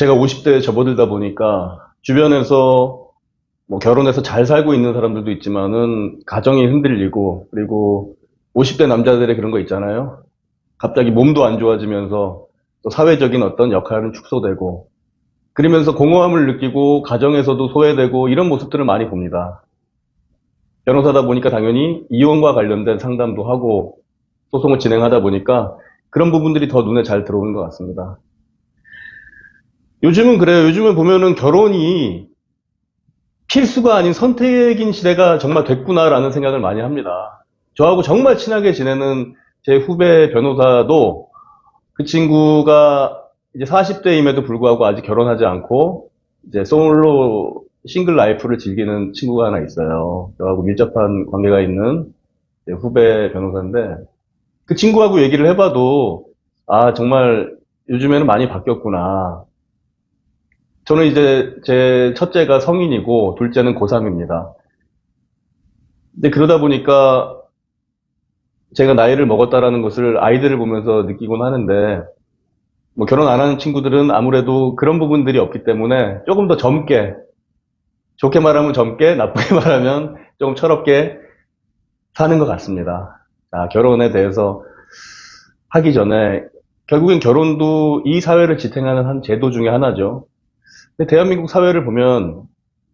제가 50대에 접어들다 보니까 주변에서 뭐 결혼해서 잘 살고 있는 사람들도 있지만은 가정이 흔들리고, 그리고 50대 남자들의 그런 거 있잖아요. 갑자기 몸도 안 좋아지면서 또 사회적인 어떤 역할은 축소되고, 그러면서 공허함을 느끼고 가정에서도 소외되고 이런 모습들을 많이 봅니다. 변호사다 보니까 당연히 이혼과 관련된 상담도 하고 소송을 진행하다 보니까 그런 부분들이 더 눈에 잘 들어오는 것 같습니다. 요즘은 그래요. 요즘은 보면은 결혼이 필수가 아닌 선택인 시대가 정말 됐구나라는 생각을 많이 합니다. 저하고 정말 친하게 지내는 제 후배 변호사도 그 친구가 이제 40대임에도 불구하고 아직 결혼하지 않고 이제 솔로 싱글 라이프를 즐기는 친구가 하나 있어요. 저하고 밀접한 관계가 있는 후배 변호사인데 그 친구하고 얘기를 해봐도 아, 정말 요즘에는 많이 바뀌었구나. 저는 이제 제 첫째가 성인이고 둘째는 고3입니다. 근데 그러다 보니까 제가 나이를 먹었다라는 것을 아이들을 보면서 느끼곤 하는데 뭐 결혼 안 하는 친구들은 아무래도 그런 부분들이 없기 때문에 조금 더 젊게, 좋게 말하면 젊게, 나쁘게 말하면 조금 철없게 사는 것 같습니다. 자, 결혼에 대해서 하기 전에 결국엔 결혼도 이 사회를 지탱하는 한 제도 중에 하나죠. 근데 대한민국 사회를 보면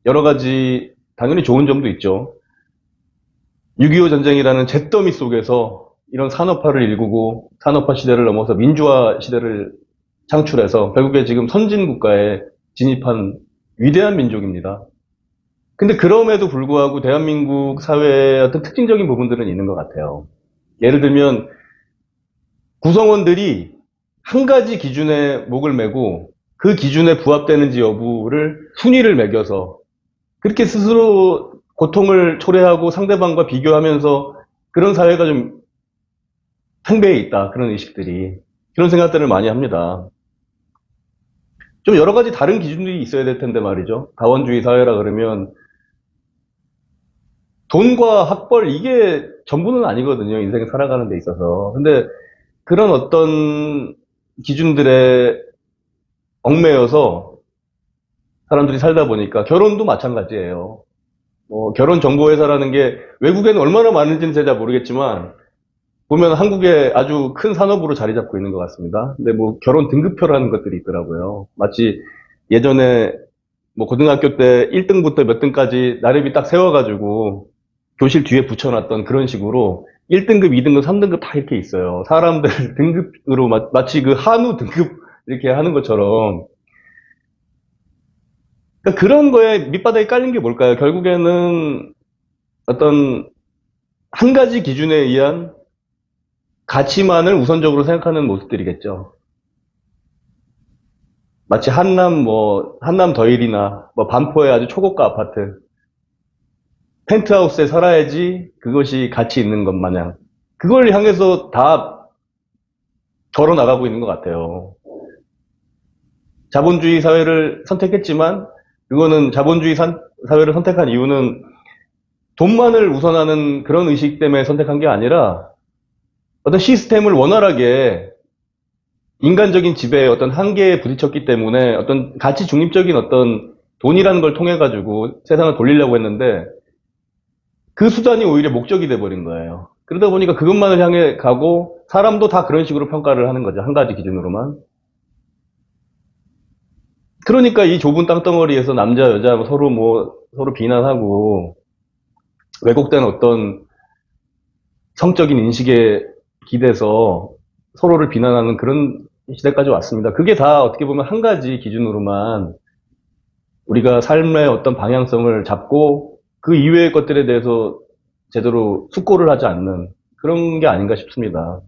여러 가지 당연히 좋은 점도 있죠. 6.25 전쟁이라는 잿더미 속에서 이런 산업화를 일구고 산업화 시대를 넘어서 민주화 시대를 창출해서 결국에 지금 선진 국가에 진입한 위대한 민족입니다. 근데 그럼에도 불구하고 대한민국 사회의 어떤 특징적인 부분들은 있는 것 같아요. 예를 들면 구성원들이 한 가지 기준에 목을 매고 그 기준에 부합되는지 여부를 순위를 매겨서 그렇게 스스로 고통을 초래하고 상대방과 비교하면서 그런 사회가 좀 팽배해 있다. 그런 의식들이. 그런 생각들을 많이 합니다. 좀 여러 가지 다른 기준들이 있어야 될 텐데 말이죠. 다원주의 사회라 그러면 돈과 학벌 이게 전부는 아니거든요. 인생 살아가는 데 있어서. 근데 그런 어떤 기준들에 얽매여서 사람들이 살다 보니까 결혼도 마찬가지예요. 뭐 결혼 정보회사라는 게 외국에는 얼마나 많은지는 제가 모르겠지만 보면 한국에 아주 큰 산업으로 자리 잡고 있는 것 같습니다. 근데 뭐 결혼 등급표라는 것들이 있더라고요. 마치 예전에 뭐 고등학교 때 1등부터 몇 등까지 나름이 딱 세워가지고 교실 뒤에 붙여놨던 그런 식으로 1등급, 2등급, 3등급 다 이렇게 있어요. 사람들 등급으로 마치 그 한우 등급 이렇게 하는 것처럼. 그러니까 그런 거에 밑바닥에 깔린 게 뭘까요? 결국에는 어떤 한 가지 기준에 의한 가치만을 우선적으로 생각하는 모습들이겠죠. 마치 한남 더일이나 뭐 반포의 아주 초고가 아파트, 펜트하우스에 살아야지 그것이 가치 있는 것 마냥 그걸 향해서 다 걸어 나가고 있는 것 같아요. 자본주의 사회를 선택했지만 그거는 사회를 선택한 이유는 돈만을 우선하는 그런 의식 때문에 선택한 게 아니라 어떤 시스템을 원활하게 인간적인 지배의 어떤 한계에 부딪혔기 때문에 어떤 가치 중립적인 어떤 돈이라는 걸 통해 가지고 세상을 돌리려고 했는데 그 수단이 오히려 목적이 돼버린 거예요. 그러다 보니까 그것만을 향해 가고 사람도 다 그런 식으로 평가를 하는 거죠. 한 가지 기준으로만. 그러니까 이 좁은 땅덩어리에서 남자, 여자 서로 비난하고 왜곡된 어떤 성적인 인식에 기대서 서로를 비난하는 그런 시대까지 왔습니다. 그게 다 어떻게 보면 한 가지 기준으로만 우리가 삶의 어떤 방향성을 잡고 그 이외의 것들에 대해서 제대로 숙고를 하지 않는 그런 게 아닌가 싶습니다.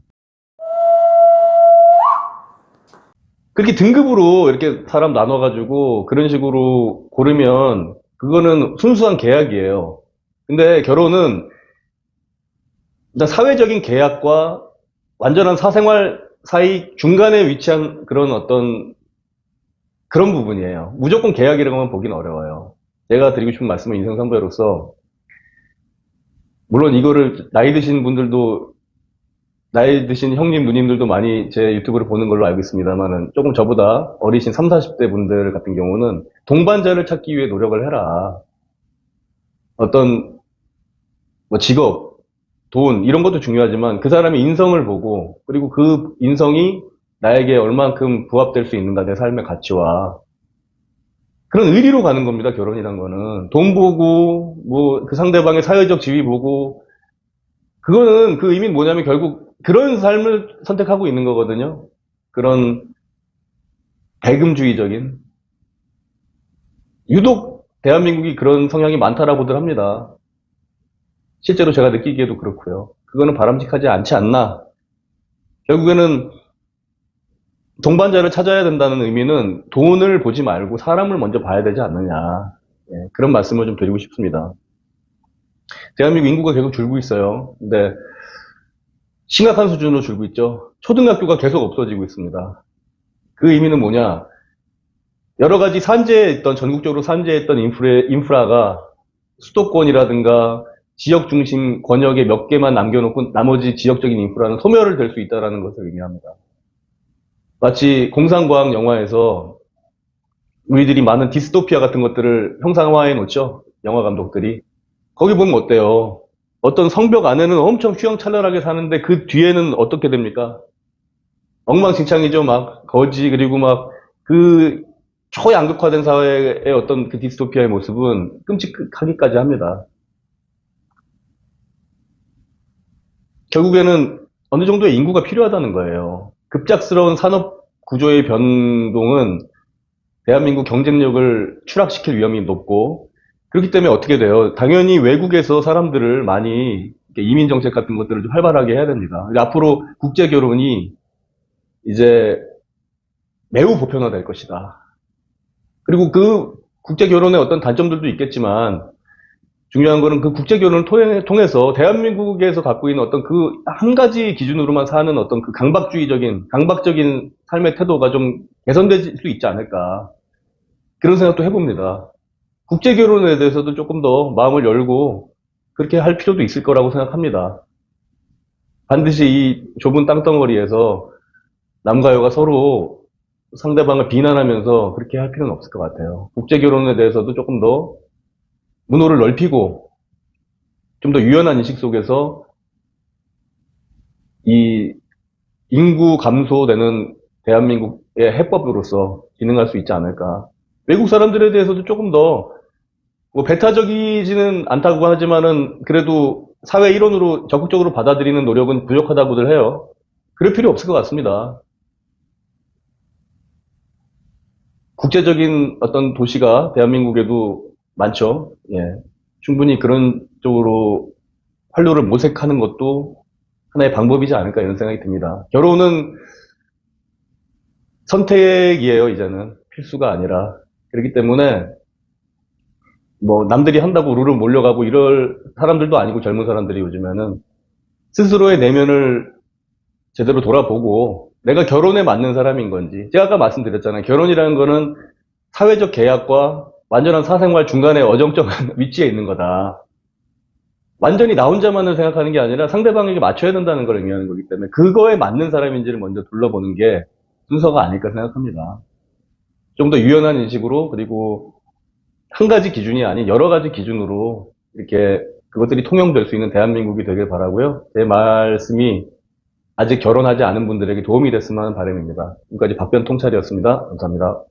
그렇게 등급으로 이렇게 사람 나눠가지고 그런 식으로 고르면 그거는 순수한 계약이에요. 근데 결혼은 일단 사회적인 계약과 완전한 사생활 사이 중간에 위치한 그런 어떤 그런 부분이에요. 무조건 계약이라고만 보기는 어려워요. 제가 드리고 싶은 말씀은 인생선배로서 물론 이거를 나이 드신 분들도 나이 드신 형님, 누님들도 많이 제 유튜브를 보는 걸로 알고 있습니다만은 조금 저보다 어리신 3, 40대 분들 같은 경우는 동반자를 찾기 위해 노력을 해라. 어떤 뭐 직업, 돈 이런 것도 중요하지만 그 사람의 인성을 보고 그리고 그 인성이 나에게 얼만큼 부합될 수 있는가 내 삶의 가치와 그런 의리로 가는 겁니다. 결혼이란 거는 돈 보고 뭐 그 상대방의 사회적 지위 보고 그거는 그 의미는 뭐냐면 결국 그런 삶을 선택하고 있는 거거든요. 그런 대금주의적인 유독 대한민국이 그런 성향이 많다라고들 합니다. 실제로 제가 느끼기에도 그렇고요. 그거는 바람직하지 않지 않나. 결국에는 동반자를 찾아야 된다는 의미는 돈을 보지 말고 사람을 먼저 봐야 되지 않느냐. 예, 그런 말씀을 좀 드리고 싶습니다. 대한민국 인구가 계속 줄고 있어요. 근데 심각한 수준으로 줄고 있죠. 초등학교가 계속 없어지고 있습니다. 그 의미는 뭐냐? 여러 가지 산재했던, 전국적으로 산재했던 인프라가 수도권이라든가 지역 중심 권역에 몇 개만 남겨놓고 나머지 지역적인 인프라는 소멸을 될 수 있다는 것을 의미합니다. 마치 공상과학 영화에서 우리들이 많은 디스토피아 같은 것들을 형상화해 놓죠. 영화 감독들이. 거기 보면 어때요? 어떤 성벽 안에는 엄청 휘황찬란하게 사는데 그 뒤에는 어떻게 됩니까? 엉망진창이죠. 막 거지 그리고 막 그 초양극화된 사회의 어떤 그 디스토피아의 모습은 끔찍하기까지 합니다. 결국에는 어느 정도의 인구가 필요하다는 거예요. 급작스러운 산업 구조의 변동은 대한민국 경쟁력을 추락시킬 위험이 높고 그렇기 때문에 어떻게 돼요? 당연히 외국에서 사람들을 많이 이민 정책 같은 것들을 좀 활발하게 해야 됩니다. 앞으로 국제 결혼이 이제 매우 보편화될 것이다. 그리고 그 국제 결혼의 어떤 단점들도 있겠지만 중요한 거는 그 국제 결혼을 통해서 대한민국에서 갖고 있는 어떤 그 한 가지 기준으로만 사는 어떤 그 강박적인 삶의 태도가 좀 개선될 수 있지 않을까. 그런 생각도 해봅니다. 국제 결혼에 대해서도 조금 더 마음을 열고 그렇게 할 필요도 있을 거라고 생각합니다. 반드시 이 좁은 땅덩어리에서 남과 여가 서로 상대방을 비난하면서 그렇게 할 필요는 없을 것 같아요. 국제 결혼에 대해서도 조금 더 문호를 넓히고 좀 더 유연한 인식 속에서 이 인구 감소되는 대한민국의 해법으로서 기능할 수 있지 않을까. 외국 사람들에 대해서도 조금 더 뭐 배타적이지는 않다고 하지만은 그래도 사회 일원으로 적극적으로 받아들이는 노력은 부족하다고들 해요. 그럴 필요 없을 것 같습니다. 국제적인 어떤 도시가 대한민국에도 많죠. 예. 충분히 그런 쪽으로 활로를 모색하는 것도 하나의 방법이지 않을까 이런 생각이 듭니다. 결혼은 선택이에요, 이제는. 필수가 아니라. 그렇기 때문에 뭐 남들이 한다고 룰을 몰려가고 이럴 사람들도 아니고 젊은 사람들이 요즘에는 스스로의 내면을 제대로 돌아보고 내가 결혼에 맞는 사람인 건지 제가 아까 말씀드렸잖아요. 결혼이라는 거는 사회적 계약과 완전한 사생활 중간에 어정쩡한 위치에 있는 거다. 완전히 나 혼자만을 생각하는 게 아니라 상대방에게 맞춰야 된다는 걸 의미하는 거기 때문에 그거에 맞는 사람인지를 먼저 둘러보는 게 순서가 아닐까 생각합니다. 좀 더 유연한 인식으로 그리고 한 가지 기준이 아닌 여러 가지 기준으로 이렇게 그것들이 통용될 수 있는 대한민국이 되길 바라고요. 제 말씀이 아직 결혼하지 않은 분들에게 도움이 됐으면 하는 바람입니다. 지금까지 박변 통찰이었습니다. 감사합니다.